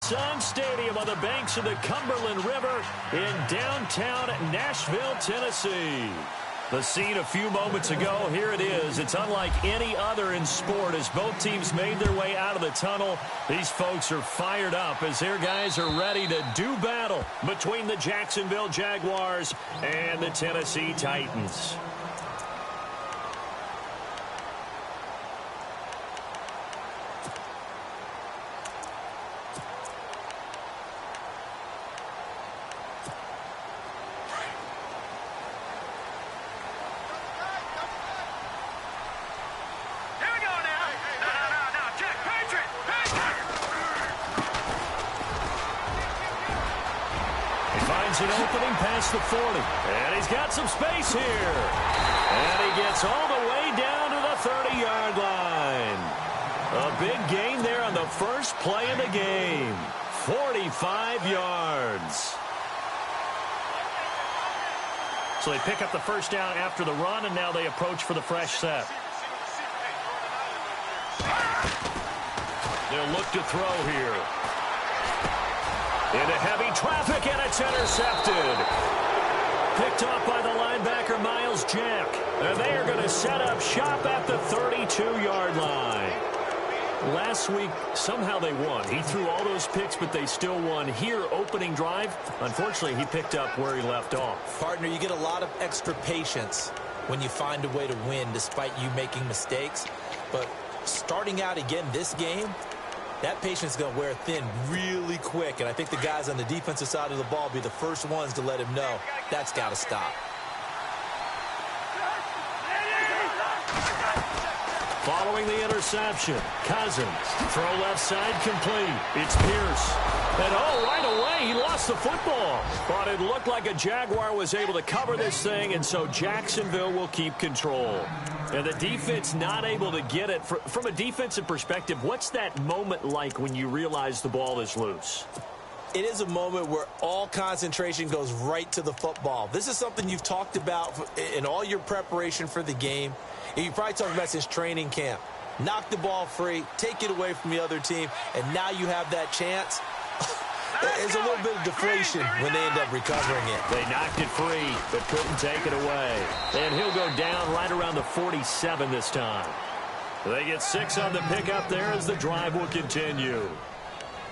Nissan Stadium on the banks of the Cumberland River in downtown Nashville, Tennessee. The scene a few moments ago, here it is. It's unlike any other in sport as both teams made their way out of the tunnel. These folks are fired up as their guys are ready to do battle between the Jacksonville Jaguars and the Tennessee Titans. An opening past the 40, and he's got some space here. And he gets all the way down to the 30-yard line. A big gain there on the first play of the game. 45 yards. So they pick up the first down after the run, and now they approach for the fresh set. They'll look to throw here. Into heavy traffic, and it's intercepted. Picked off by the linebacker, Miles Jack. And they are going to set up shop at the 32-yard line. Last week, somehow they won. He threw all those picks, but they still won. Here, opening drive, unfortunately, he picked up where he left off. Partner, you get a lot of extra patience when you find a way to win despite you making mistakes. But starting out again this game, that patience is going to wear thin really quick, and I think the guys on the defensive side of the ball will be the first ones to let him know that's got to stop. Following the interception, Cousins, throw left side complete. It's Pierce. And right away, he lost the football. But it looked like a Jaguar was able to cover this thing, and so Jacksonville will keep control. And the defense not able to get it. From a defensive perspective, what's that moment like when you realize the ball is loose? It is a moment where all concentration goes right to the football. This is something you've talked about in all your preparation for the game. And you probably talked about since training camp. Knock the ball free, take it away from the other team, and now you have that chance. There's a little bit of deflation when they end up recovering it. They knocked it free, but couldn't take it away. And he'll go down right around the 47 this time. They get 6 on the pickup there as the drive will continue.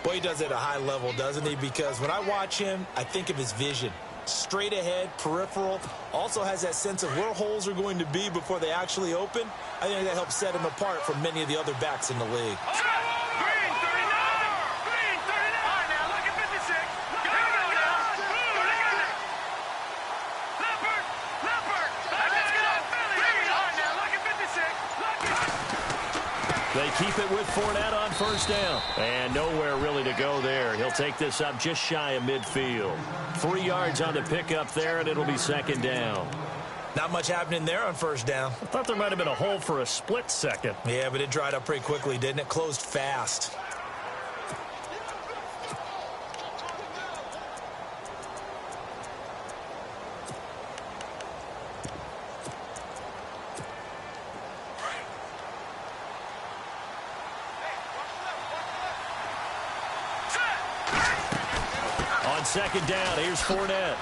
Boy, he does it at a high level, doesn't he? Because when I watch him, I think of his vision. Straight ahead, peripheral, also has that sense of where holes are going to be before they actually open. I think that helps set him apart from many of the other backs in the league. They keep it with Fournette on first down. And nowhere really to go there. He'll take this up just shy of midfield. 3 yards on the pickup there, and it'll be second down. Not much happening there on first down. I thought there might have been a hole for a split second. Yeah, but it dried up pretty quickly, didn't it? Closed fast. Second down, here's Fournette.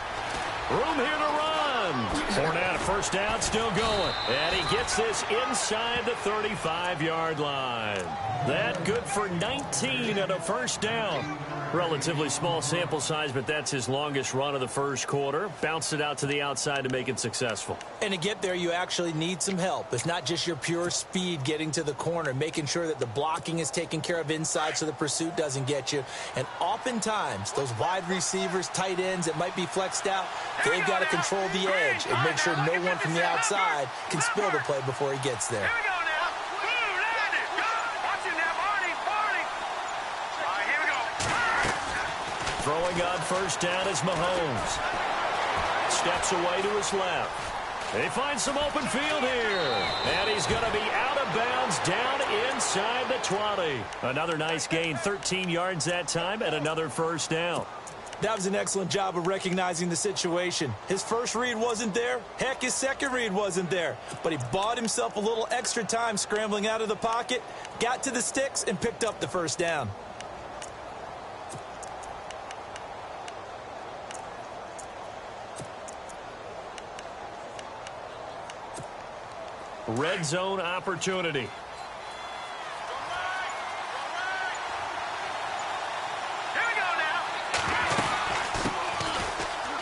Room here to run. Fournette, first down, still going. And he gets this inside the 35-yard line. That good for 19 at a first down. Relatively small sample size, but that's his longest run of the first quarter. Bounced it out to the outside to make it successful. And to get there, you actually need some help. It's not just your pure speed getting to the corner, making sure that the blocking is taken care of inside so the pursuit doesn't get you. And oftentimes, those wide receivers, tight ends that might be flexed out, they've got to control the edge and make sure no one from the outside can spill the play before he gets there. Throwing on first down is Mahomes. Steps away to his left. They find some open field here. And he's going to be out of bounds down inside the 20. Another nice gain, 13 yards that time, and another first down. That was an excellent job of recognizing the situation. His first read wasn't there. Heck, his second read wasn't there. But he bought himself a little extra time scrambling out of the pocket, got to the sticks, and picked up the first down. Red zone opportunity.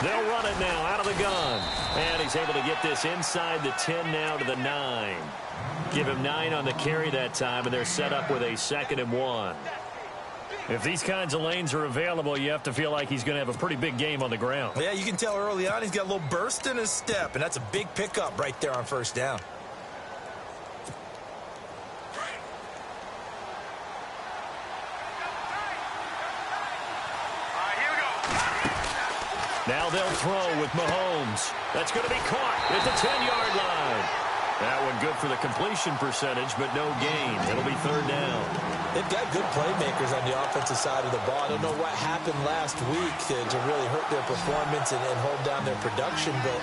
They'll run it now out of the gun. And he's able to get this inside the 10 now to the 9. Give him 9 on the carry that time, and they're set up with a 2nd and 1. If these kinds of lanes are available, you have to feel like he's going to have a pretty big game on the ground. Yeah, you can tell early on he's got a little burst in his step, and that's a big pickup right there on first down. Now they'll throw with Mahomes. That's going to be caught at the 10-yard line. That one good for the completion percentage, but no gain. It'll be 3rd down. They've got good playmakers on the offensive side of the ball. I don't know what happened last week to really hurt their performance and hold down their production, but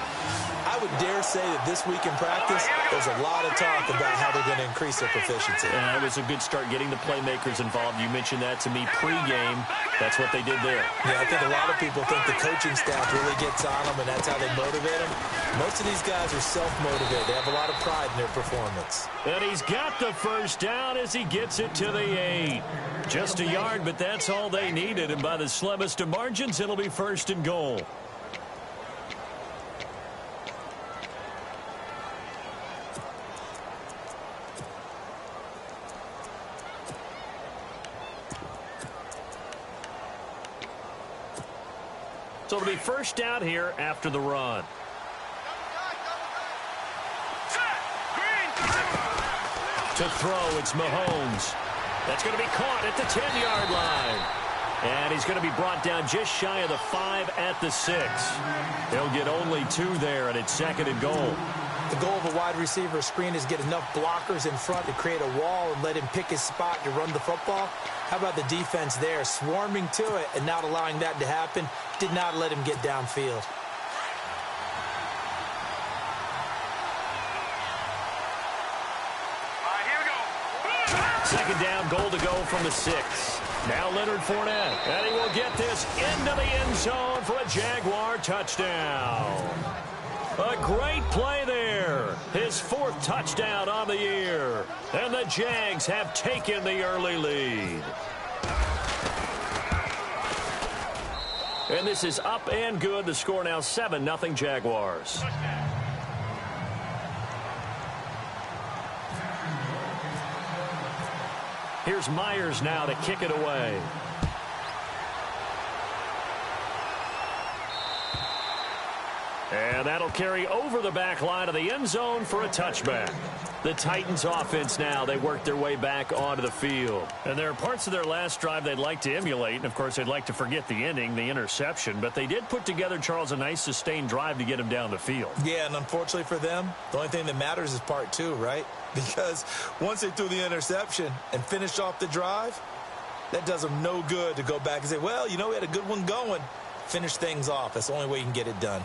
I would dare say that this week in practice, there's a lot of talk about how they're going to increase their proficiency. It was a good start getting the playmakers involved. You mentioned that to me pregame. That's what they did there. Yeah, I think a lot of people think the coaching staff really gets on them, and that's how they motivate them. Most of these guys are self-motivated. They have a lot of pride in their performance. And he's got the first down as he gets it to the 8. Just a yard, but that's all they needed. And by the slimmest of margins, it'll be 1st and goal. So it'll be 1st down here after the run. To throw, it's Mahomes. That's going to be caught at the 10-yard line. And he's going to be brought down just shy of the 5 at the 6. He'll get only 2 there, and it's 2nd and goal. The goal of a wide receiver screen is get enough blockers in front to create a wall and let him pick his spot to run the football. How about the defense there, swarming to it and not allowing that to happen? Did not let him get downfield. Second down, goal to go from the 6. Now Leonard Fournette, and he will get this into the end zone for a Jaguar touchdown. A great play there. His 4th touchdown on the year. And the Jags have taken the early lead. And this is up and good. The score now 7-0 Jaguars. Here's Myers now to kick it away. And that'll carry over the back line of the end zone for a touchback. The Titans offense now, they work their way back onto the field. And there are parts of their last drive they'd like to emulate. And, of course, they'd like to forget the ending, the interception. But they did put together, Charles, a nice sustained drive to get him down the field. Yeah, and unfortunately for them, the only thing that matters is part 2, right? Because once they threw the interception and finished off the drive, that does them no good to go back and say, well, you know, we had a good one going. Finish things off. That's the only way you can get it done.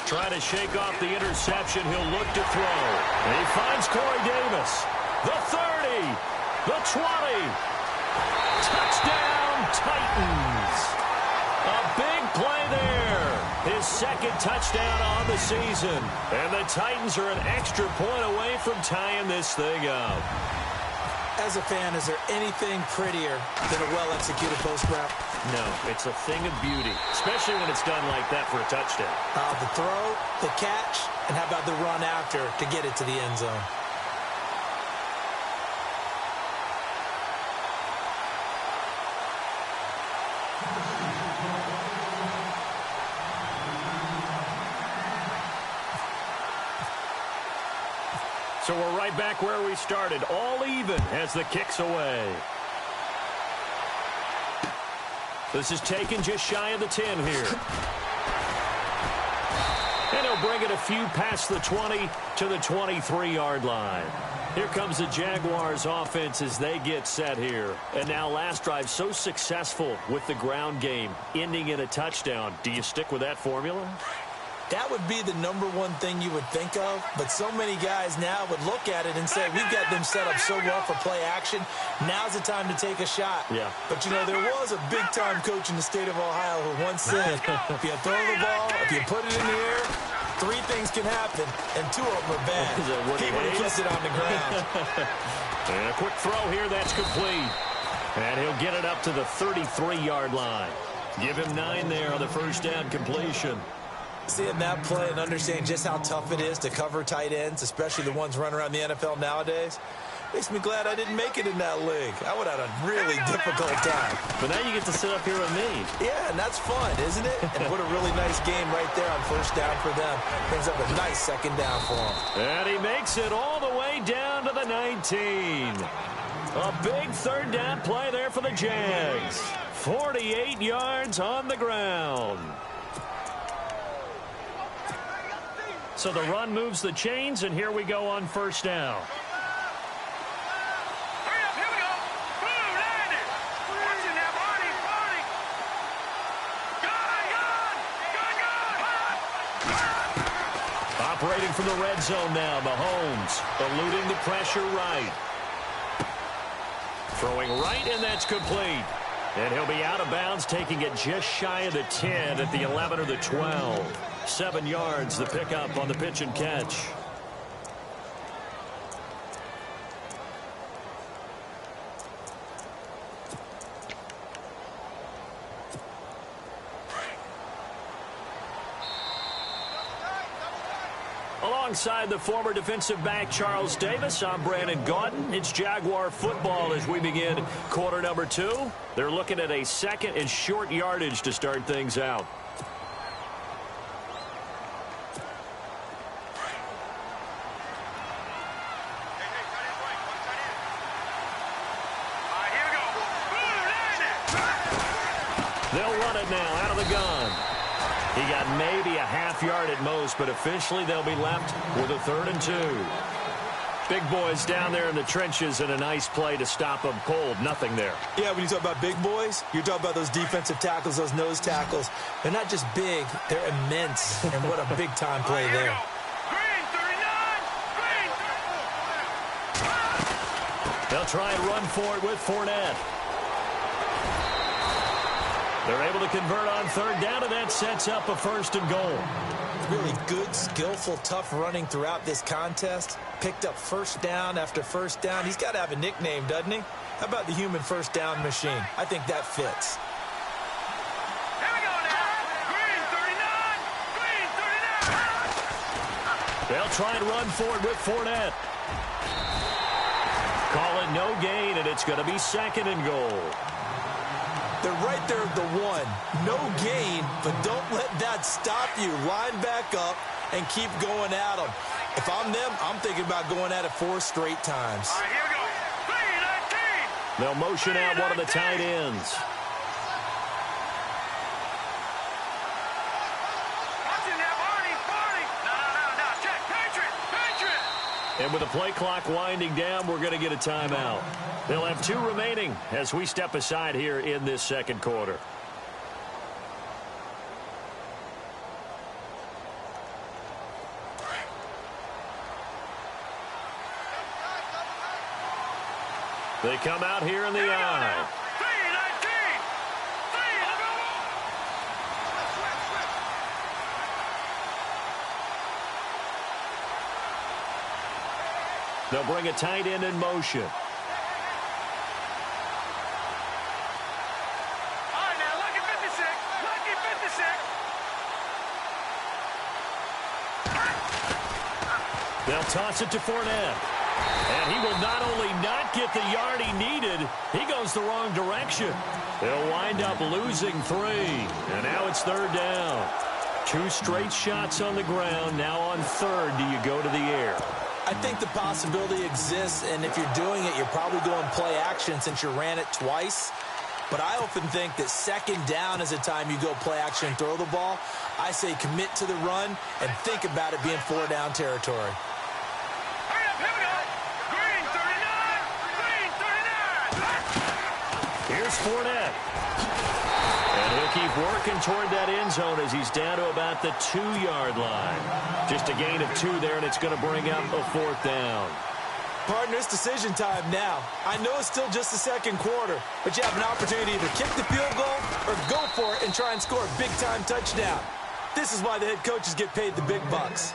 Trying to shake off the interception. He'll look to throw. And he finds Corey Davis. The 30. The 20. Touchdown, Titans. A big play there. His 2nd touchdown on the season. And the Titans are an extra point away from tying this thing up. As a fan, is there anything prettier than a well-executed post route? No, it's a thing of beauty, especially when it's done like that for a touchdown. The throw, the catch, and how about the run after to get it to the end zone? So we're right back where we started, all even as the kick's away. This is taken just shy of the 10 here. And he'll bring it a few past the 20 to the 23-yard line. Here comes the Jaguars offense as they get set here. And now last drive so successful with the ground game, ending in a touchdown. Do you stick with that formula? That would be the #1 thing you would think of, but so many guys now would look at it and say, we've got them set up so well for play action. Now's the time to take a shot. Yeah. But, you know, there was a big-time coach in the state of Ohio who once said, if you throw the ball, if you put it in the air, 3 things can happen, and 2 of them are bad. He would have kept it on the ground. And a quick throw here, that's complete. And he'll get it up to the 33-yard line. Give him 9 there on the first down completion. Seeing that play and understanding just how tough it is to cover tight ends, especially the ones running around the NFL nowadays, makes me glad I didn't make it in that league. I would have had a really difficult time. But now you get to sit up here with me. Yeah, and that's fun, isn't it? And what a really nice game right there on first down for them. Brings up a nice second down for them. And he makes it all the way down to the 19. A big third down play there for the Jags. 48 yards on the ground. So the run moves the chains, and here we go on first down. Hurry up, here we go. Boom, landed. Watching that body. Gun. Operating from the red zone now, Mahomes eluding the pressure right. Throwing right, and that's complete. And he'll be out of bounds, taking it just shy of the 10 at the 11 or the 12. 7 yards, the pickup on the pitch and catch. Alongside the former defensive back Charles Davis, I'm Brandon Gaudin. It's Jaguar football as we begin quarter number 2. They're looking at a second and short yardage to start things out. They'll run it now out of the gun. He got maybe a half yard at most, but officially they'll be left with a 3rd and 2. Big boys down there in the trenches, and a nice play to stop them cold. Nothing there. Yeah, when you talk about big boys, you're talking about those defensive tackles, those nose tackles. They're not just big, they're immense. And what a big-time play there. Green 39. Green. They'll try and run for it with Fournette. They're able to convert on 3rd down, and that sets up a 1st and goal. Really good, skillful, tough running throughout this contest. Picked up first down after first down. He's got to have a nickname, doesn't he? How about the human first down machine? I think that fits. Here we go now. Green 39. Green 39. They'll try and run for it with Fournette. Call it no gain, and it's going to be 2nd and goal. They're right there at the 1. No gain, but don't let that stop you. Line back up and keep going at them. If I'm them, I'm thinking about going at it 4 straight times. All right, here we go. Green 19. They'll motion out one of the tight ends. Watching that body. No. Check. Patriot. And with the play clock winding down, we're going to get a timeout. They'll have 2 remaining as we step aside here in this second quarter. They come out here in the eye. 3-19. They'll bring a tight end in motion. They'll toss it to Fournette. And he will not only not get the yard he needed, he goes the wrong direction. They'll wind up losing 3. And now it's 3rd down. 2 straight shots on the ground. Now on 3rd, do you go to the air? I think the possibility exists, and if you're doing it, you're probably going play action since you ran it twice. But I often think that 2nd down is the time you go play action and throw the ball. I say commit to the run and think about it being 4-down territory. Green 39. Here's Fournette. And he'll keep working toward that end zone as he's down to about the 2-yard line. Just a gain of 2 there, and it's going to bring up a 4th down. Partner, it's decision time now. I know it's still just the second quarter, but you have an opportunity to either kick the field goal or go for it and try and score a big-time touchdown. This is why the head coaches get paid the big bucks.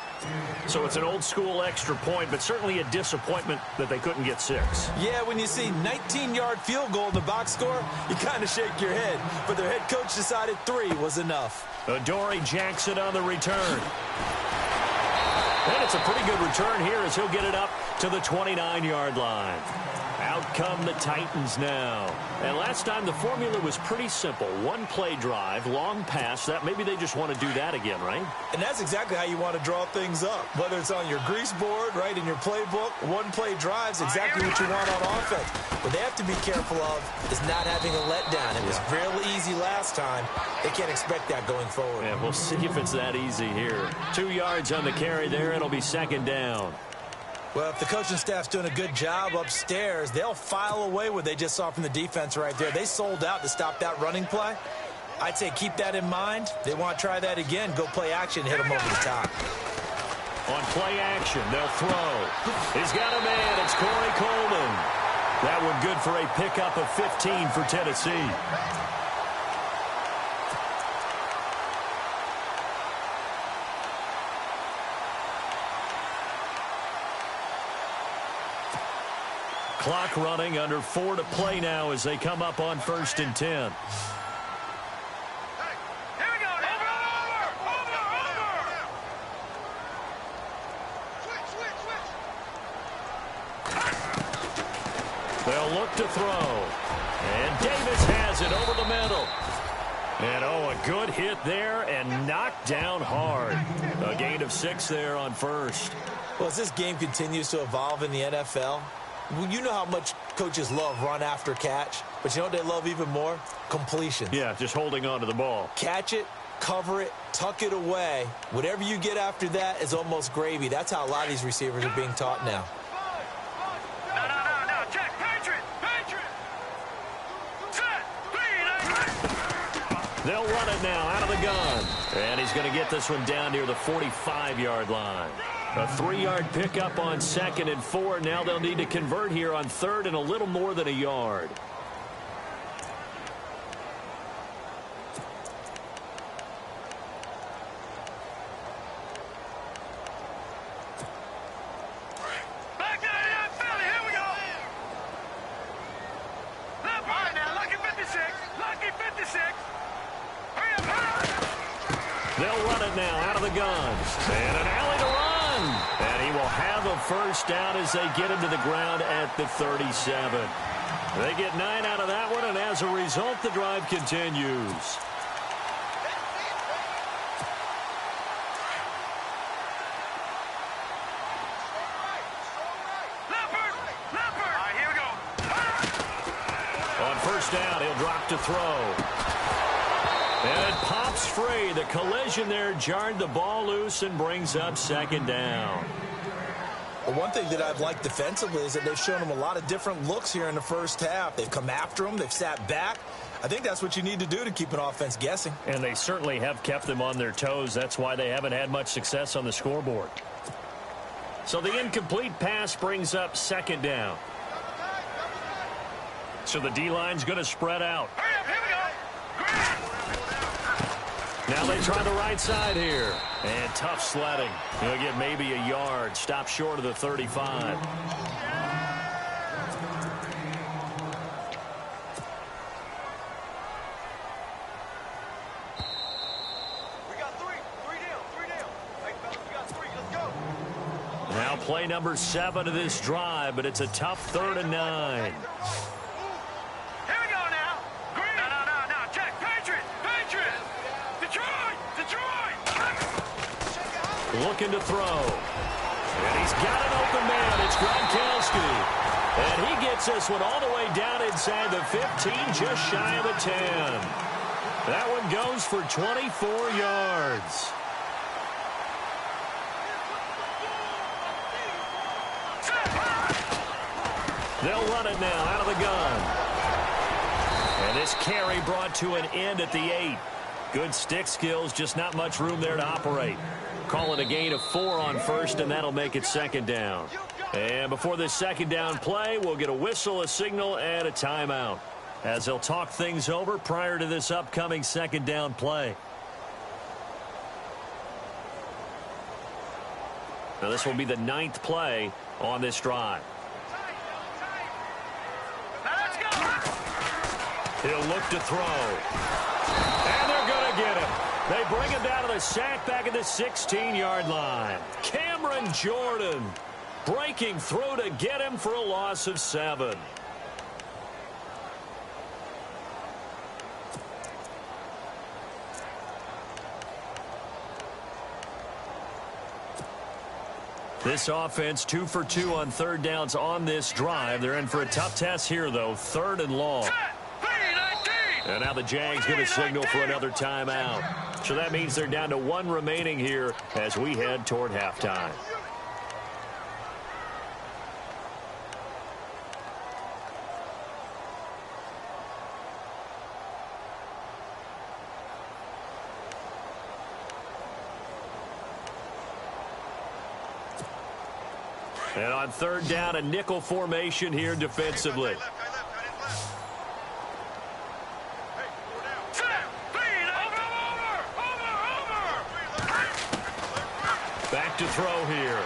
So it's an old-school extra point, but certainly a disappointment that they couldn't get 6. Yeah, when you see 19-yard field goal in the box score, you kind of shake your head. But their head coach decided 3 was enough. Adoree Jackson on the return. And it's a pretty good return here as he'll get it up to the 29-yard line. Out come the Titans now. And last time the formula was pretty simple. 1-play drive, long pass. That maybe they just want to do that again, right? And that's exactly how you want to draw things up. Whether it's on your grease board, right, in your playbook, 1-play drive is exactly what you want on offense. What they have to be careful of is not having a letdown. It was real easy last time. They can't expect that going forward. Yeah, we'll see if it's that easy here. 2 yards on the carry there. It'll be 2nd down. Well, if the coaching staff's doing a good job upstairs, they'll file away what they just saw from the defense right there. They sold out to stop that running play. I'd say keep that in mind. They want to try that again. Go play action and hit them over the top. On play action, they'll throw. He's got a man. It's Corey Coleman. That one good for a pickup of 15 for Tennessee. Clock running, under 4 to play now as they come up on 1st and 10. Here we go. Over. Switch. They'll look to throw. And Davis has it over the middle. And, a good hit there and knocked down hard. A gain of 6 there on 1st. Well, as this game continues to evolve in the NFL, you know how much coaches love run after catch, but you know what they love even more? Completion. Yeah, just holding on to the ball. Catch it, cover it, tuck it away. Whatever you get after that is almost gravy. That's how a lot of these receivers are being taught now. No. Check. Patriot. Set. They'll run it now out of the gun. And he's going to get this one down near the 45-yard line. A 3-yard pickup on 2nd and 4. Now they'll need to convert here on 3rd and a little more than a yard. Back to the Philly. Here we go. Left right now. Lucky 56. Hurry up. They'll run it now out of the gun. And an alley to run. And he will have a 1st down as they get him to the ground at the 37. They get 9 out of that one, and as a result, the drive continues. Leopard. All right, here we go. On 1st down, he'll drop to throw. And it pops free. The collision there jarred the ball loose and brings up 2nd down. Well, one thing that I've liked defensively is that they've shown them a lot of different looks here in the first half. They've come after them. They've sat back. I think that's what you need to do to keep an offense guessing. And they certainly have kept them on their toes. That's why they haven't had much success on the scoreboard. So the incomplete pass brings up 2nd down. So the D-line's going to spread out. Hurry up. Here we go. Now they try the right side here. And tough sledding. He'll get maybe a yard. Stop short of the 35. We got 3. 3 down. Hey, fellas, we got 3. Let's go. Now play number 7 of this drive, but it's a tough 3rd and 9. Here we go now. Green. No. Check. Patriot. Detroit. Looking to throw. And he's got an open man. It's Gronkowski. And he gets this one all the way down inside the 15, just shy of the 10. That one goes for 24 yards. They'll run it now out of the gun. And And this carry brought to an end at the 8. Good stick skills, just not much room there to operate. Call it a gain of 4 on first, and that'll make it second down. And before this second down play, we'll get a whistle, a signal, and a timeout, as they'll talk things over prior to this upcoming second down play. Now this will be the 9th play on this drive. He'll look to throw. And they're going to get him. They bring him down to the sack back at the 16-yard line. Cameron Jordan breaking through to get him for a loss of 7. This offense 2 for 2 on third downs on this drive. They're in for a tough test here, though. 3rd and long. And now the Jags going to signal for another timeout. So that means they're down to 1 remaining here as we head toward halftime. And on third down, a nickel formation here defensively. Back to throw here.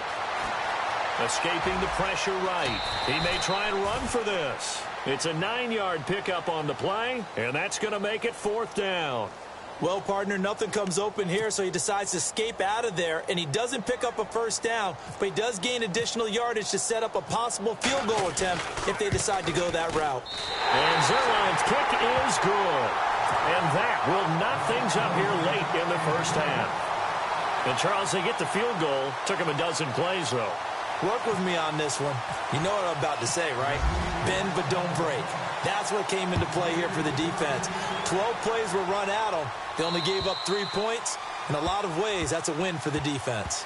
Escaping the pressure right. He may try and run for this. It's a 9-yard pickup on the play, and that's going to make it 4th down. Well, partner, nothing comes open here, so he decides to escape out of there, and he doesn't pick up a first down, but he does gain additional yardage to set up a possible field goal attempt if they decide to go that route. And Zerline's kick is good. And that will knot things up here late in the first half. And, Charles, they get the field goal. Took him a dozen plays, though. Work with me on this one. You know what I'm about to say, right? Bend but don't break. That's what came into play here for the defense. 12 plays were run at them. They only gave up 3 points. In a lot of ways, that's a win for the defense.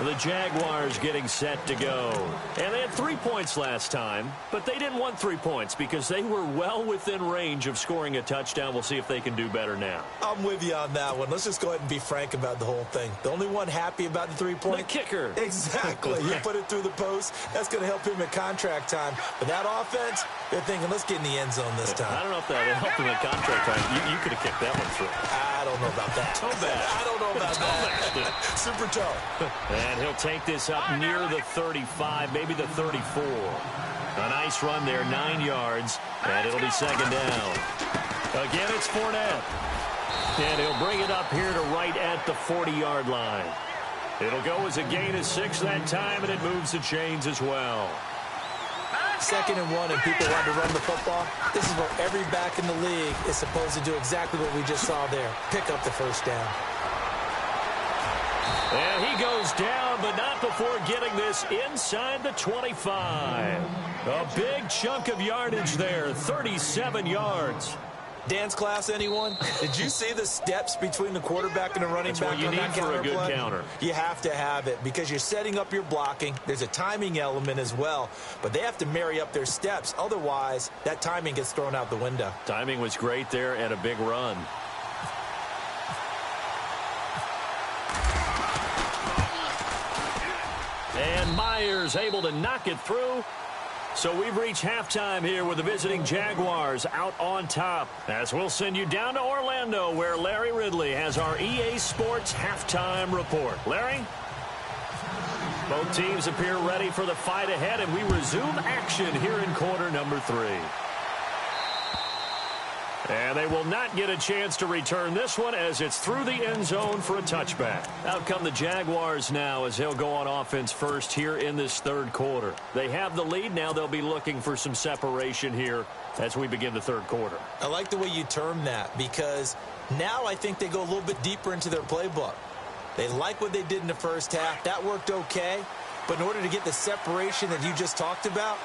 The Jaguars getting set to go. And they had 3 points last time, but they didn't want 3 points because they were well within range of scoring a touchdown. We'll see if they can do better now. I'm with you on that one. Let's just go ahead and be frank about the whole thing. The only one happy about the 3-point? The kicker. Exactly. You put it through the post. That's going to help him at contract time. But that offense, they're thinking, let's get in the end zone this time. I don't know if that will help him at contract time. You could have kicked that one through. I don't know about that. Toe bash. I don't know about that. Super toe. And he'll take this up near the 35, maybe the 34. A nice run there, 9 yards, and it'll be second down. Again, it's Fournette. And he'll bring it up here to right at the 40-yard line. It'll go as a gain of 6 that time, and it moves the chains as well. 2nd and 1, and people want to run the football. This is where every back in the league is supposed to do exactly what we just saw there. Pick up the first down. And he goes down, but not before getting this inside the 25. A big chunk of yardage there, 37 yards. Dance class, anyone? Did you see the steps between the quarterback and the running back on that counter play? That's what you need for a good counter. You have to have it because you're setting up your blocking. There's a timing element as well, but they have to marry up their steps. Otherwise, that timing gets thrown out the window. Timing was great there and a big run. And Myers able to knock it through. So we've reached halftime here with the visiting Jaguars out on top. As we'll send you down to Orlando where Larry Ridley has our EA Sports halftime report. Larry? Both teams appear ready for the fight ahead, and we resume action here in quarter number 3. And they will not get a chance to return this one as it's through the end zone for a touchback. Out come the Jaguars now as they'll go on offense first here in this 3rd quarter. They have the lead. Now they'll be looking for some separation here as we begin the 3rd quarter. I like the way you term that because now I think they go a little bit deeper into their playbook. They like what they did in the first half. That worked okay. But in order to get the separation that you just talked about,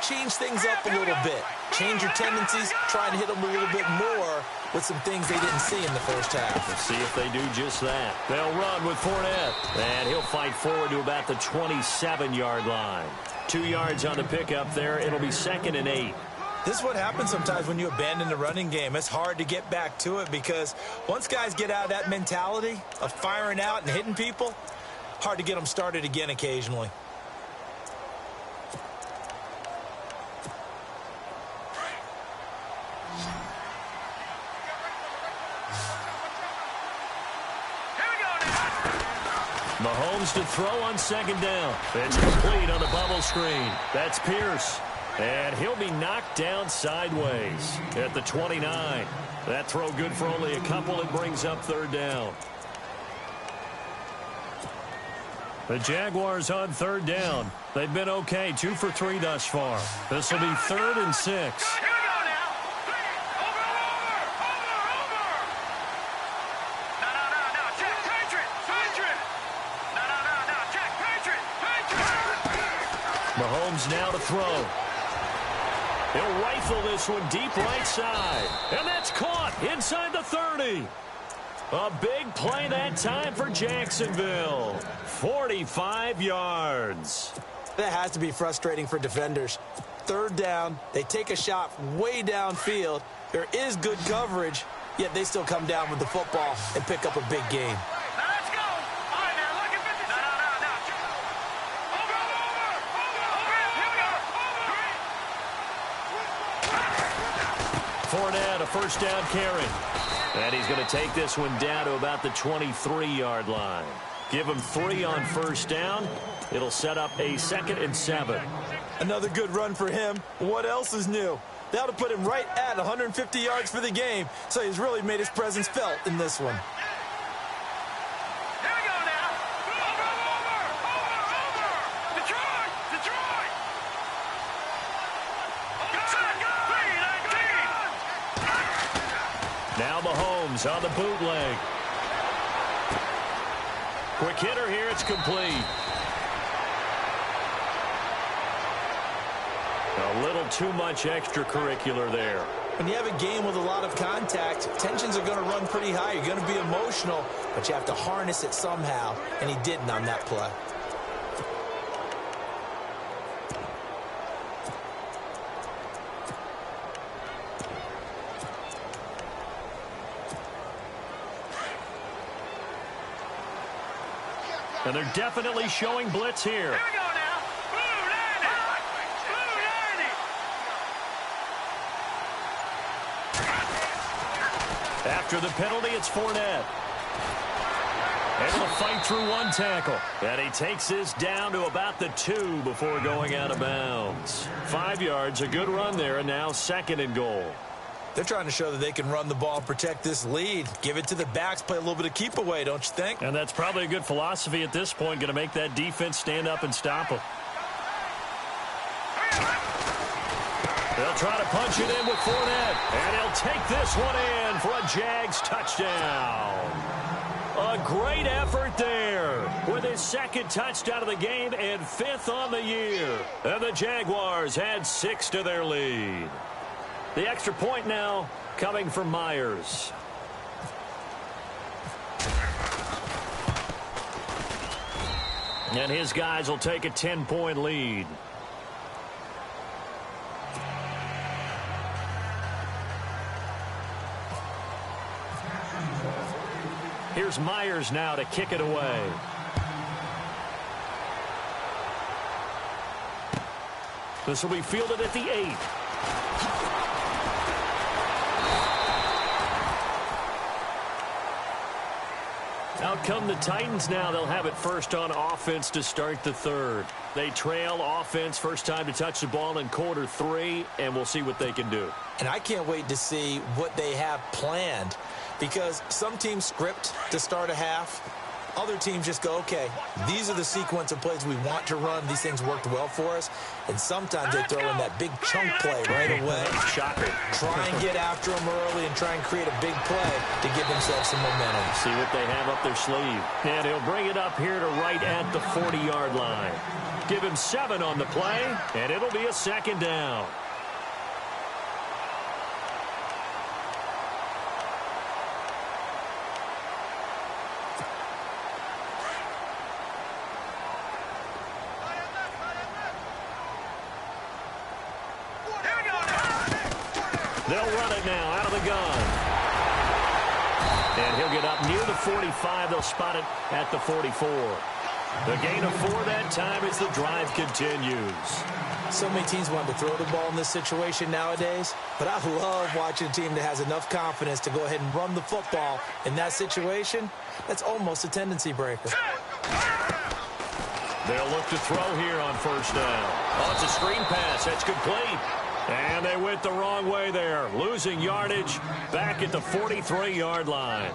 change things up a little bit. Change your tendencies, try and hit them a little bit more with some things they didn't see in the first half. Let's see if they do just that. They'll run with Fournette. And he'll fight forward to about the 27-yard line. 2 yards on the pickup there. It'll be 2nd and 8. This is what happens sometimes when you abandon the running game. It's hard to get back to it because once guys get out of that mentality of firing out and hitting people, hard to get them started again occasionally. Mahomes to throw on second down. It's complete on the bubble screen. That's Pierce. And he'll be knocked down sideways at the 29. That throw good for only a couple. It brings up third down. The Jaguars on third down. They've been okay, 2 for 3 thus far. This will be 3rd and 6. Here we go now. Over. No. Check, Patriot. No. Check, Patriot. Mahomes now to throw. He'll rifle this one deep right side. And that's caught inside the 30. A big play that time for Jacksonville. 45 yards. That has to be frustrating for defenders. Third down, they take a shot way downfield. There is good coverage, yet they still come down with the football and pick up a big gain. Now let's go. All right, now look at 50. No. Over. Here we go. Fournette, a first down carry. And he's going to take this one down to about the 23-yard line. Give him 3 on first down. It'll set up a 2nd and 7. Another good run for him. What else is new? That'll put him right at 150 yards for the game, so he's really made his presence felt in this one. Here we go now. Over. Detroit. Now Mahomes on the bootleg. Quick hitter here. It's complete. A little too much extracurricular there. When you have a game with a lot of contact, tensions are going to run pretty high. You're going to be emotional, but you have to harness it somehow, and he didn't on that play. And they're definitely showing blitz here. Here we go now. Blue 90. After the penalty, it's Fournette. Able to fight through one tackle. And he takes this down to about the 2 before going out of bounds. 5 yards, a good run there, and now 2nd and goal. They're trying to show that they can run the ball and protect this lead. Give it to the backs, play a little bit of keep away, don't you think? And that's probably a good philosophy at this point, going to make that defense stand up and stop them. They'll try to punch it in with Fournette, and he'll take this one in for a Jags touchdown. A great effort there with his 2nd touchdown of the game and 5th on the year. And the Jaguars add 6 to their lead. The extra point now coming from Myers. And his guys will take a 10-point lead. Here's Myers now to kick it away. This will be fielded at the 8. Out come the Titans now. They'll have it first on offense to start the 3rd. They trail offense, first time to touch the ball in quarter 3, and we'll see what they can do. And I can't wait to see what they have planned, because some teams script to start a half. Other teams just go, okay, these are the sequence of plays we want to run. These things worked well for us. And sometimes they throw in that big chunk play right away. Shocker. Try and get after them early and try and create a big play to give themselves some momentum. See what they have up their sleeve. And he'll bring it up here to right at the 40-yard line. Give him 7 on the play, and it'll be a 2nd down. Here we go now. They'll run it now out of the gun. And he'll get up near the 45. They'll spot it at the 44. The gain of 4 that time as the drive continues. So many teams want to throw the ball in this situation nowadays, but I love watching a team that has enough confidence to go ahead and run the football in that situation. That's almost a tendency breaker. They'll look to throw here on first down. Oh, it's a screen pass. That's complete. And they went the wrong way there, losing yardage back at the 43-yard line.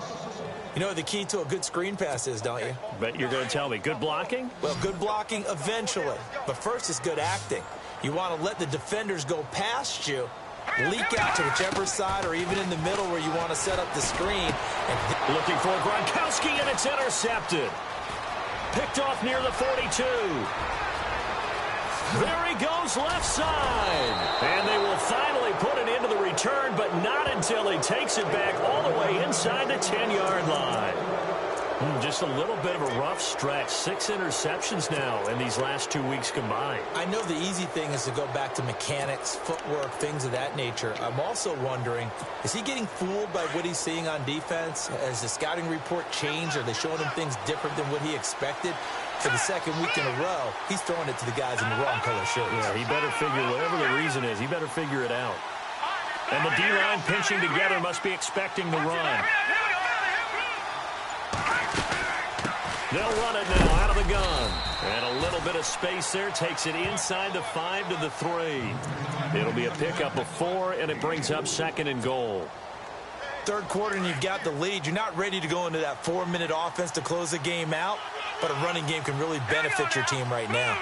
You know what the key to a good screen pass is, don't you? Bet you're going to tell me. Good blocking? Well, good blocking eventually. But first is good acting. You want to let the defenders go past you, leak out to whichever side or even in the middle where you want to set up the screen. And looking for Gronkowski, and it's intercepted. Picked off near the 42. There he goes left side. And they will finally put an end to the return, but not until he takes it back all the way inside the 10-yard line. Just a little bit of a rough stretch. 6 interceptions now in these last 2 weeks combined. I know the easy thing is to go back to mechanics, footwork, things of that nature. I'm also wondering, is he getting fooled by what he's seeing on defense? Has the scouting report changed? Are they showing him things different than what he expected? For the second week in a row, he's throwing it to the guys in the wrong color shirts. Yeah, he better figure, whatever the reason is, he better figure it out. And the D-line pinching together must be expecting the run. They'll run it now out of the gun. And a little bit of space there takes it inside the 5 to the 3. It'll be a pickup of 4, and it brings up 2nd and goal. Third quarter and you've got the lead. You're not ready to go into that 4-minute offense to close the game out, but a running game can really benefit your team right now.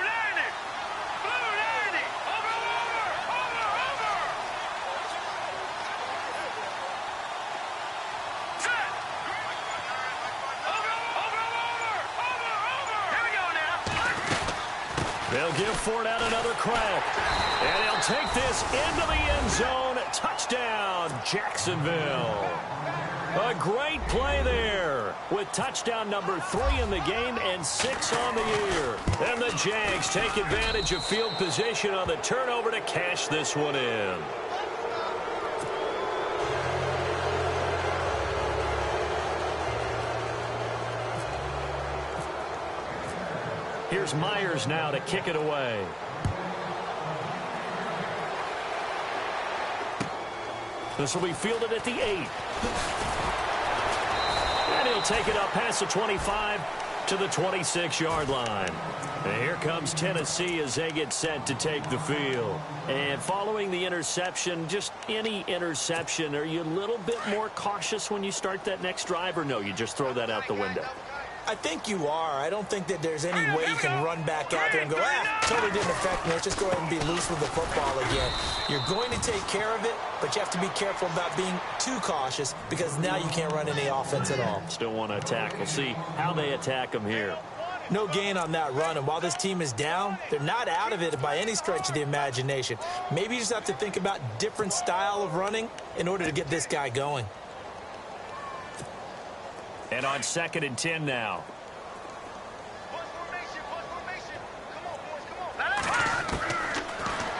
They'll give Ford out another crack. And he'll take this into the end zone. Touchdown, Jacksonville. A great play there with touchdown number 3 in the game and 6 on the year. And the Jags take advantage of field position on the turnover to cash this one in. Here's Myers now to kick it away. This will be fielded at the 8. And he'll take it up past the 25 to the 26-yard line. And here comes Tennessee as they get set to take the field. And following the interception, just any interception, are you a little bit more cautious when you start that next drive, or no, you just throw that out the window? I think you are. I don't think that there's any way you can run back out there and go, totally didn't affect me. Let's just go ahead and be loose with the football again. You're going to take care of it, but you have to be careful about being too cautious because now you can't run any offense at all. Still want to attack. We'll see how they attack them here. No gain on that run, and while this team is down, they're not out of it by any stretch of the imagination. Maybe you just have to think about different style of running in order to get this guy going. And on 2nd and 10 now.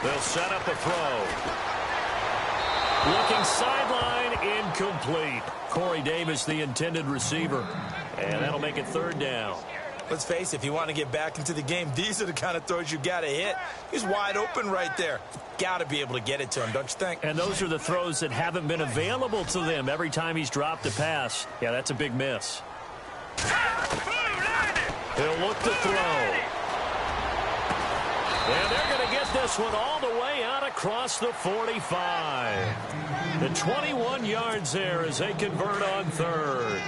They'll set up a throw. Looking sideline, incomplete. Corey Davis, the intended receiver. And that'll make it 3rd down. Let's face it, if you want to get back into the game, these are the kind of throws you got to hit. He's wide open right there. Got to be able to get it to him, don't you think? And those are the throws that haven't been available to them every time he's dropped a pass. Yeah, that's a big miss. He'll look to throw. And they're going to get this one all the way out across the 45. The 21 yards there as they convert on 3rd.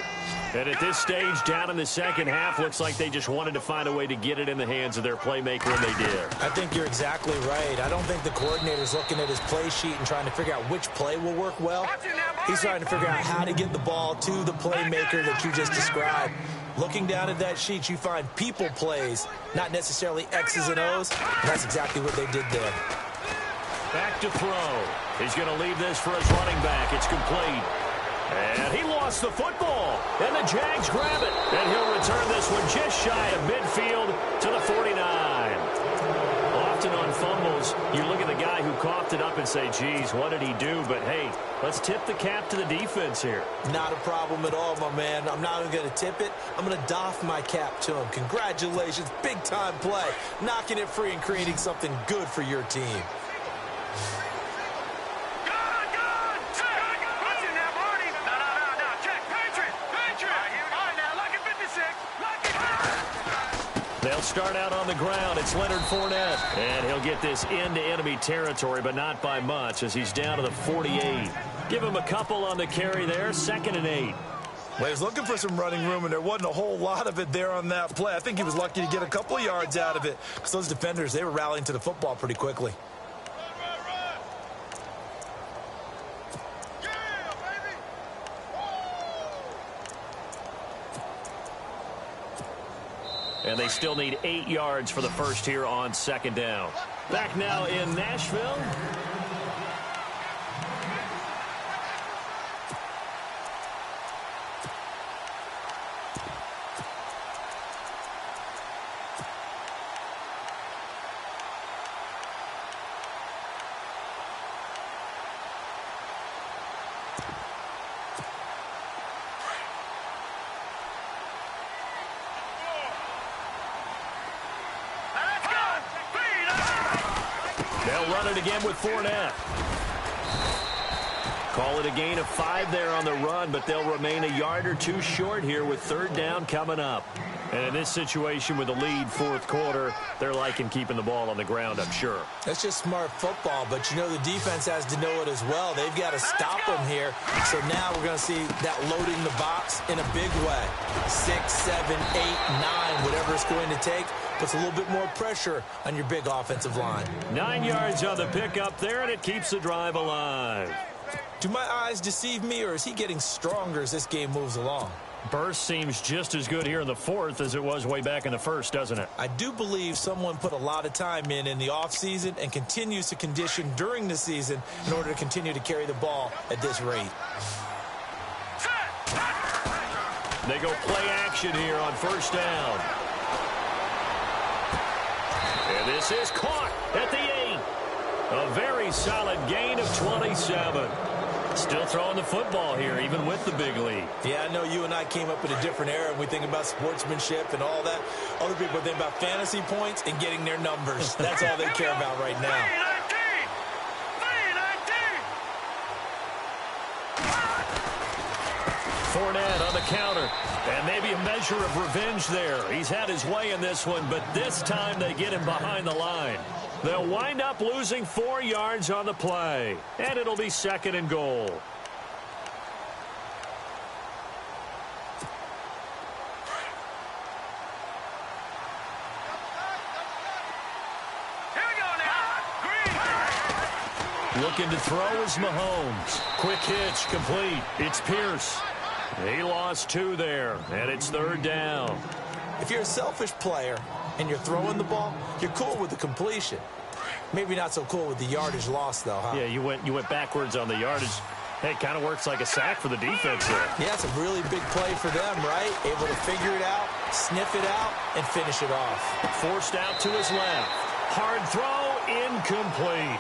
And at this stage, down in the second half, looks like they just wanted to find a way to get it in the hands of their playmaker, and they did. I think you're exactly right. I don't think the coordinator's looking at his play sheet and trying to figure out which play will work well. He's trying to figure out how to get the ball to the playmaker that you just described. Looking down at that sheet, you find people plays, not necessarily X's and O's. And that's exactly what they did there. Back to throw. He's going to leave this for his running back. It's complete. And he lost the football. And the Jags grab it. And he'll return this one just shy of midfield to the 49. Often on fumbles, you look at the guy who coughed it up and and say, geez, what did he do? But, hey, let's tip the cap to the defense here. Not a problem at all, my man. I'm not even going to tip it. I'm going to doff my cap to him. Congratulations. Big-time play. Knocking it free and creating something good for your team. They'll start out on the ground. It's Leonard Fournette. And he'll get this into enemy territory, but not by much as he's down to the 48. Give him a couple on the carry there. 2nd and 8. Well, he was looking for some running room, and there wasn't a whole lot of it there on that play. I think he was lucky to get a couple of yards out of it because those defenders, they were rallying to the football pretty quickly. And they still need 8 yards for the first here on 2nd down. Back now in Nashville. They'll run it again with Fournette. Call it a gain of 5 there on the run, but they'll remain a yard or 2 short here with 3rd down coming up. And in this situation with a lead 4th quarter, they're liking keeping the ball on the ground, I'm sure. That's just smart football, but you know the defense has to know it as well. They've got to stop them here. So now we're going to see that loading the box in a big way. 6, 7, 8, 9, whatever it's going to take, puts a little bit more pressure on your big offensive line. 9 yards on the pickup there, and it keeps the drive alive. Do my eyes deceive me, or is he getting stronger as this game moves along? Burst seems just as good here in the 4th as it was way back in the 1st, doesn't it? I do believe someone put a lot of time in the offseason and continues to condition during the season in order to continue to carry the ball at this rate. They go play action here on 1st down. And this is caught at the 8. A very solid gain of 27. Still throwing the football here, even with the big lead. Yeah, I know you and I came up in a different era, and we think about sportsmanship and all that. Other people think about fantasy points and getting their numbers. That's all they care about right now. Fournette on the counter. And maybe a measure of revenge there. He's had his way in this one, but this time they get him behind the line. They'll wind up losing 4 yards on the play. And it'll be 2nd and goal. Looking to throw is Mahomes. Quick hitch, complete. It's Pierce. He lost 2 there, and it's 3rd down. If you're a selfish player and you're throwing the ball, you're cool with the completion. Maybe not so cool with the yardage loss, though, huh? Yeah, you went backwards on the yardage. Hey, it kind of works like a sack for the defense there. Yeah, it's a really big play for them, right? Able to figure it out, sniff it out, and finish it off. Forced out to his left. Hard throw, incomplete.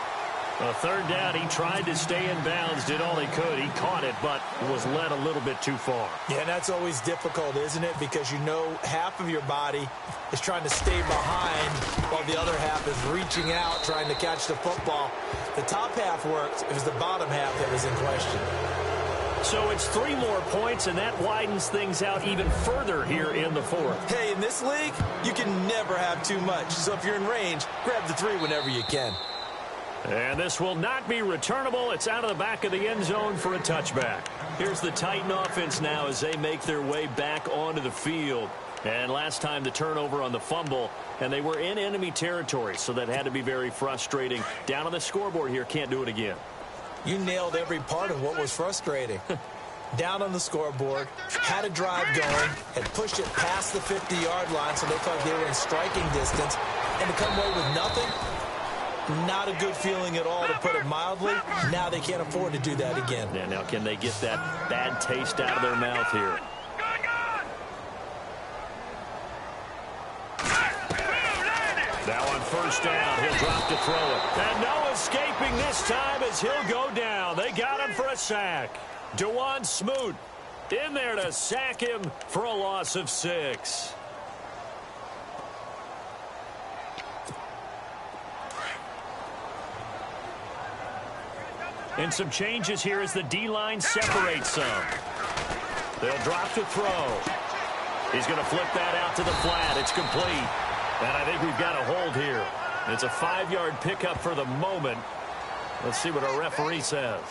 A 3rd down, he tried to stay in bounds, did all he could. He caught it, but was led a little bit too far. Yeah, and that's always difficult, isn't it? Because you know half of your body is trying to stay behind while the other half is reaching out, trying to catch the football. The top half works. It was the bottom half that was in question. So it's 3 more points, and that widens things out even further here in the 4th. Hey, in this league, you can never have too much. So if you're in range, grab the 3 whenever you can. And this will not be returnable. It's out of the back of the end zone for a touchback. Here's the Titan offense now as they make their way back onto the field. And last time the turnover on the fumble, and they were in enemy territory, so that had to be very frustrating. Down on the scoreboard here, can't do it again. You nailed every part of what was frustrating. Down on the scoreboard, had a drive going, had pushed it past the 50-yard line, so they thought they were in striking distance, and to come away with nothing, not a good feeling at all, to put it mildly. Now they can't afford to do that again. Yeah, now can they get that bad taste out of their mouth here? Now on first down, he'll drop to throw it. And no escaping this time as he'll go down. They got him for a sack. DeJuan Smoot in there to sack him for a loss of 6. And some changes here as the D-line separates some. They'll drop to throw. He's going to flip that out to the flat. It's complete. And I think we've got a hold here. It's a 5-yard pickup for the moment. Let's see what our referee says.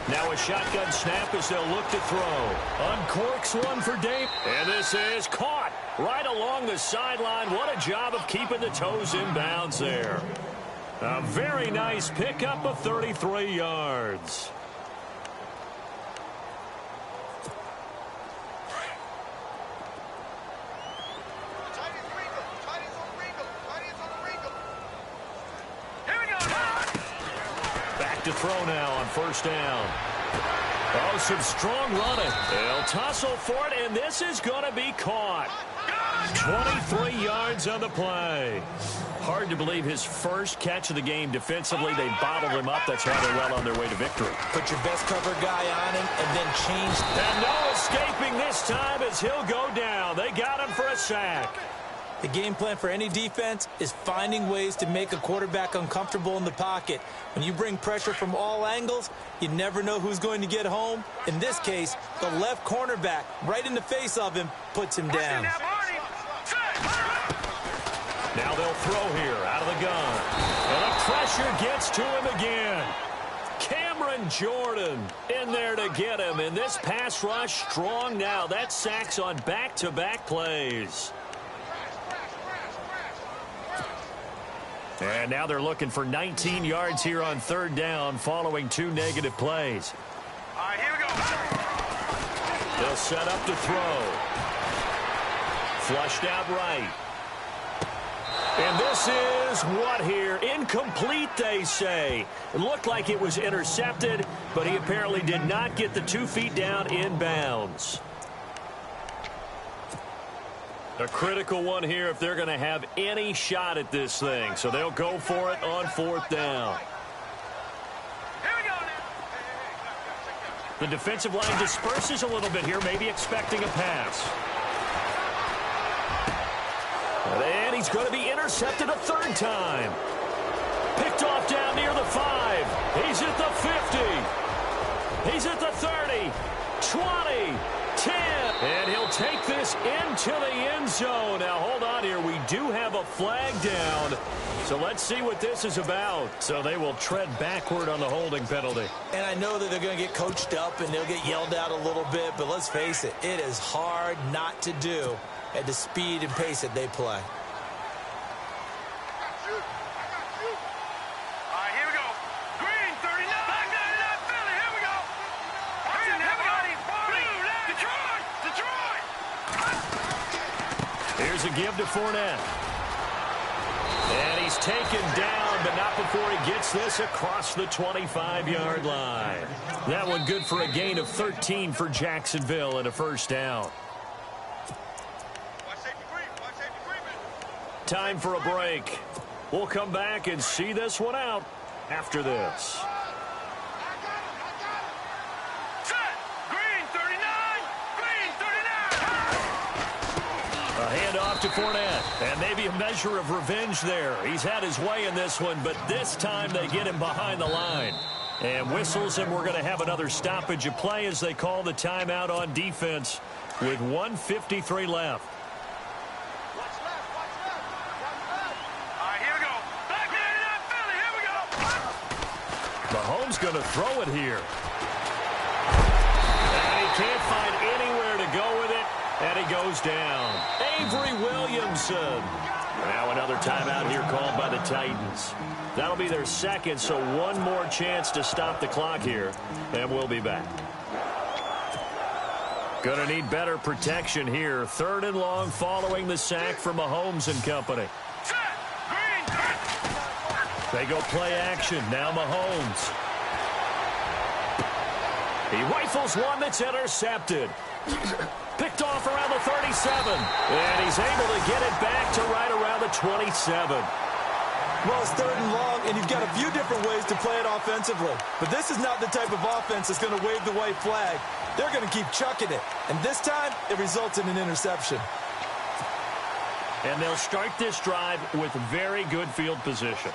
Now a shotgun snap as they'll look to throw. Uncorks one for Dave. And this is caught right along the sideline. What a job of keeping the toes in bounds there. A very nice pickup of 33 yards. To throw now on first down. Oh, some strong running. They'll tussle for it, and this is going to be caught. 23 yards on the play. Hard to believe his first catch of the game defensively. They bottled him up. That's why they're well on their way to victory. Put your best cover guy on him and then change. And no escaping this time as he'll go down. They got him for a sack. The game plan for any defense is finding ways to make a quarterback uncomfortable in the pocket. When you bring pressure from all angles, you never know who's going to get home. In this case, the left cornerback, right in the face of him, puts him down. Now they'll throw here out of the gun. And the pressure gets to him again. Cameron Jordan in there to get him. And this pass rush strong now. That sacks on back-to-back plays. And now they're looking for 19 yards here on third down following 2 negative plays. All right, here we go. They'll set up to throw. Flushed out right. And this is what here? Incomplete, they say. It looked like it was intercepted, but he apparently did not get the 2 feet down in bounds. A critical one here if they're going to have any shot at this thing. So they'll go for it on fourth down. Here we go now. The defensive line disperses a little bit here, maybe expecting a pass. And he's going to be intercepted a third time. Picked off down near the 5. He's at the 50. He's at the 30. 20. 10. And he'll take this into the end zone. Now, hold on here. We do have a flag down. So let's see what this is about. So they will tread backward on the holding penalty. And I know that they're going to get coached up and they'll get yelled at a little bit, but let's face it, it is hard not to do at the speed and pace that they play. Here's a give to Fournette. And he's taken down, but not before he gets this across the 25-yard line. That one good for a gain of 13 for Jacksonville and a first down. Time for a break. We'll come back and see this one out after this. A handoff to Fournette, and maybe a measure of revenge there. He's had his way in this one, but this time they get him behind the line. And whistles, and we're going to have another stoppage of play as they call the timeout on defense with 1:53 left. Mahomes going to throw it here. And he can't find anywhere to go with it, and he goes down. Avery Williams Williamson. Now another timeout here called by the Titans. That'll be their second, so one more chance to stop the clock here, and we'll be back. Going to need better protection here. 3rd and long following the sack from Mahomes and company. They go play action. Now Mahomes. He rifles one that's intercepted. Picked off around the 37. And he's able to get it back to right around the 27. Well, it's 3rd and long, and you've got a few different ways to play it offensively. But this is not the type of offense that's going to wave the white flag. They're going to keep chucking it. And this time, it results in an interception. And they'll start this drive with very good field position.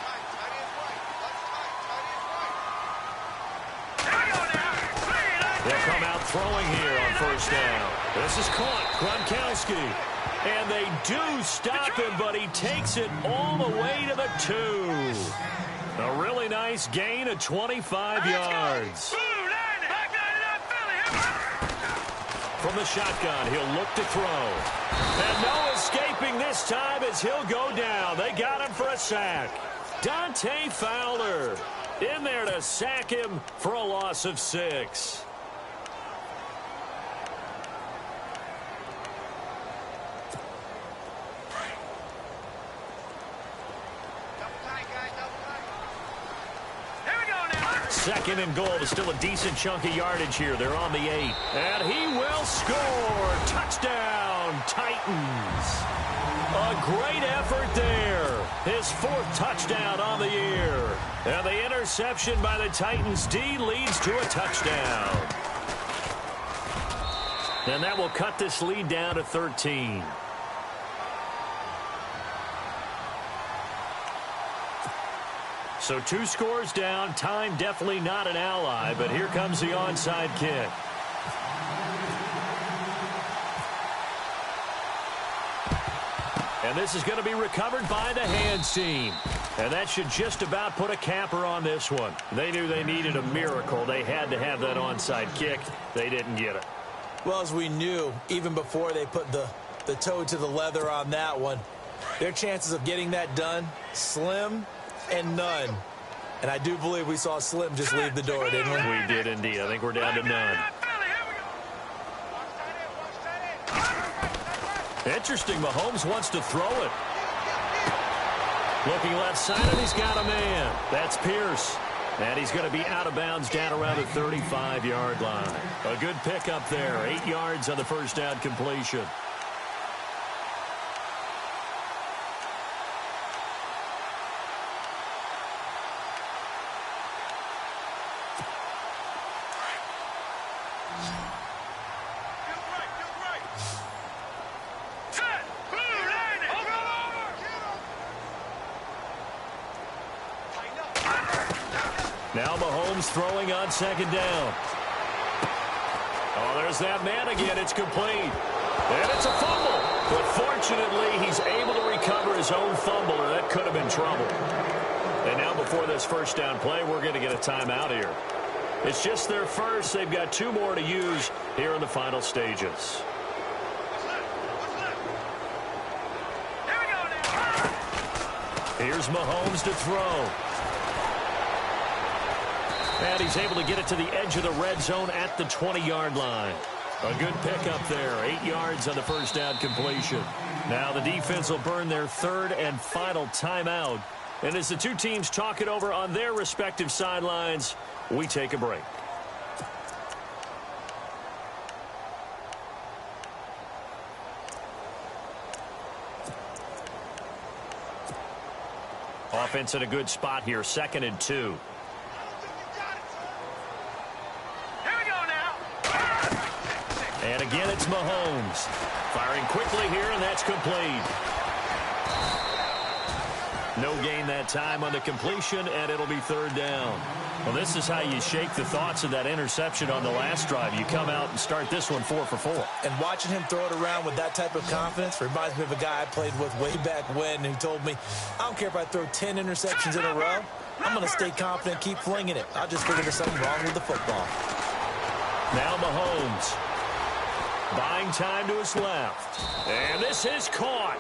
They'll come out throwing here on 1st down. This is caught. Gronkowski. And they do stop him, but he takes it all the way to the 2. A really nice gain of 25 yards. From the shotgun, he'll look to throw. And no escaping this time as he'll go down. They got him for a sack. Dante Fowler in there to sack him for a loss of 6. Second and goal is still a decent chunk of yardage here. They're on the 8. And he will score. Touchdown, Titans. A great effort there. His 4th touchdown on the year. And the interception by the Titans D leads to a touchdown. And that will cut this lead down to 13. So 2 scores down. Time definitely not an ally, but here comes the onside kick. And this is going to be recovered by the hands team. And that should just about put a capper on this one. They knew they needed a miracle. They had to have that onside kick. They didn't get it. Well, as we knew, even before they put the toe to the leather on that one, their chances of getting that done, slim and none. And I do believe we saw Slim just leave the door, didn't we? We did indeed. I think we're down to none. Interesting. Mahomes wants to throw it. Looking left side, and he's got a man. That's Pierce. And he's going to be out of bounds down around the 35-yard line. A good pickup there. 8 yards on the 1st down completion. Now Mahomes throwing on 2nd down. Oh, there's that man again. It's complete. And it's a fumble. But fortunately, he's able to recover his own fumble, or that could have been trouble. And now before this 1st down play, we're going to get a timeout here. It's just their first. They've got 2 more to use here in the final stages. Here's Mahomes to throw. And he's able to get it to the edge of the red zone at the 20-yard line. A good pickup there. 8 yards on the 1st down completion. Now the defense will burn their 3rd and final timeout. And as the 2 teams talk it over on their respective sidelines, we take a break. Offense in a good spot here. 2nd and 2. And again, it's Mahomes. Firing quickly here, and that's complete. No gain that time on the completion, and it'll be 3rd down. Well, this is how you shake the thoughts of that interception on the last drive. You come out and start this one 4 for 4. And watching him throw it around with that type of confidence reminds me of a guy I played with way back when who told me, I don't care if I throw 10 interceptions in a row. I'm going to stay confident, keep flinging it. I just figured there's something wrong with the football. Now Mahomes. Buying time to his left. And this is caught.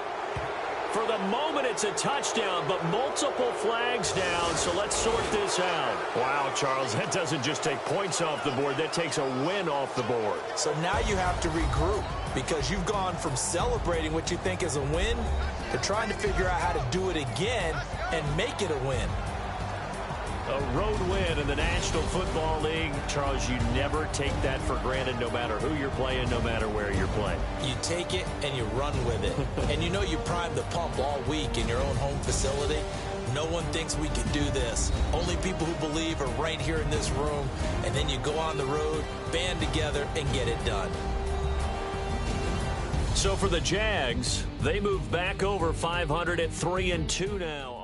For the moment, it's a touchdown, but multiple flags down, so let's sort this out. Wow, Charles, that doesn't just take points off the board. That takes a win off the board. So now you have to regroup because you've gone from celebrating what you think is a win to trying to figure out how to do it again and make it a win. A road win in the National Football League. Charles, you never take that for granted no matter who you're playing, no matter where you're playing. You take it and you run with it. And you know you primed the pump all week in your own home facility. No one thinks we can do this. Only people who believe are right here in this room. And then you go on the road, band together, and get it done. So for the Jags, they move back over 500 at 3-2 now.